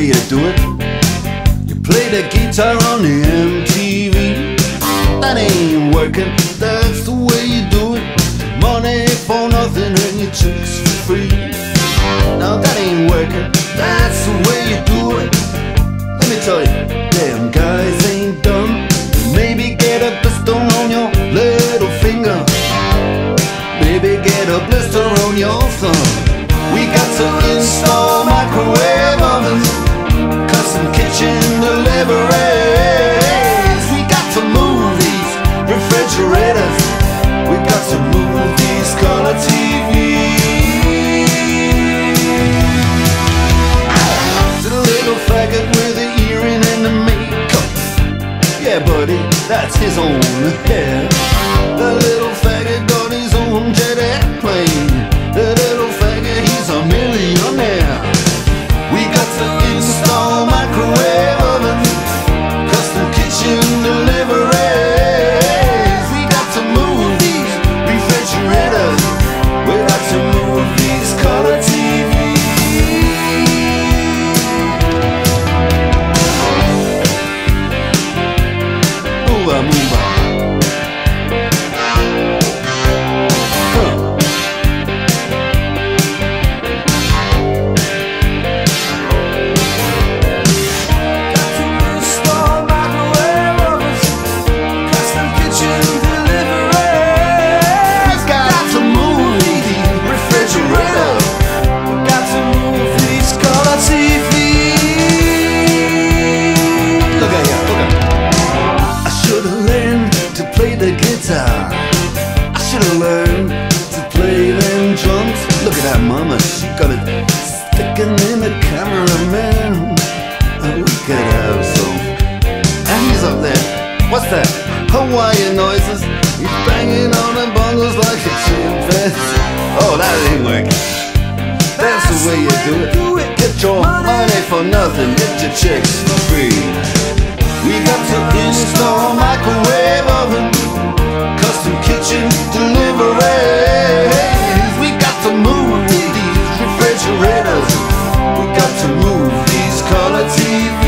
way you do it. You play the guitar on the MTV. That ain't working, that's the way you do it. Money for nothing and your chicks for free. Now that ain't working, that's the way you do it. Let me tell you, damn guys ain't dumb. Maybe get a blister on your little finger. Maybe get a blister on your thumb. We got to install microwave ovens, custom kitchen deliveries. We got to move these refrigerators. We got to move these color TVs. To the little faggot with the earring and the makeup. Yeah, buddy, that's his own hair. The little faggot got his own jet airplane. The little faggot, he's a millionaire. We got to install microwave ovens, custom kitchen deliveries. We got to move these refrigerators. We got to move these color TVs. Move on, move on. The guitar, I should've learned to play them drums. Look at that mama, she got it sticking in the cameraman. We could have some. And he's up there, what's that? Hawaiian noises. He's banging on the bongos like a chimpanzee. Oh, that ain't working. That's the way you do it. Get your money for nothing, get your chicks for free. We got to install microwave oven, custom kitchen deliveries. We got to move these refrigerators. We got to move these color TVs.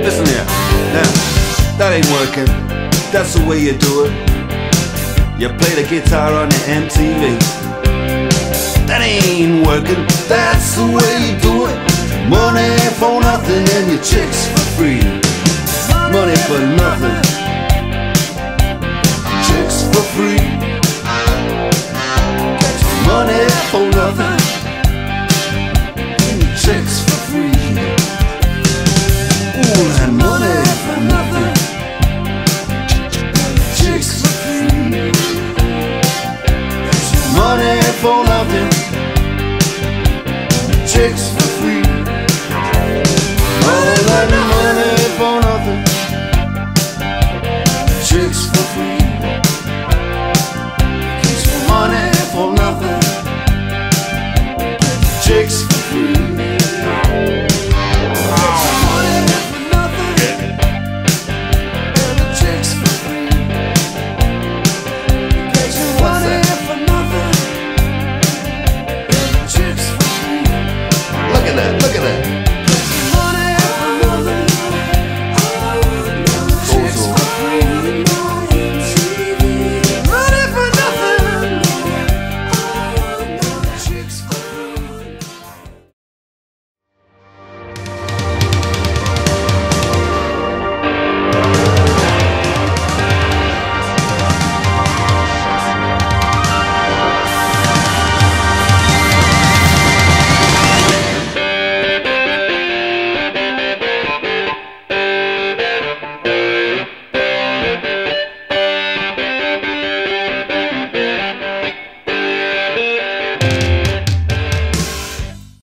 Listen here, now, that ain't working. That's the way you do it. You play the guitar on the MTV. That ain't working. That's the way you do it. Money for nothing and your chicks for free. Money for nothing.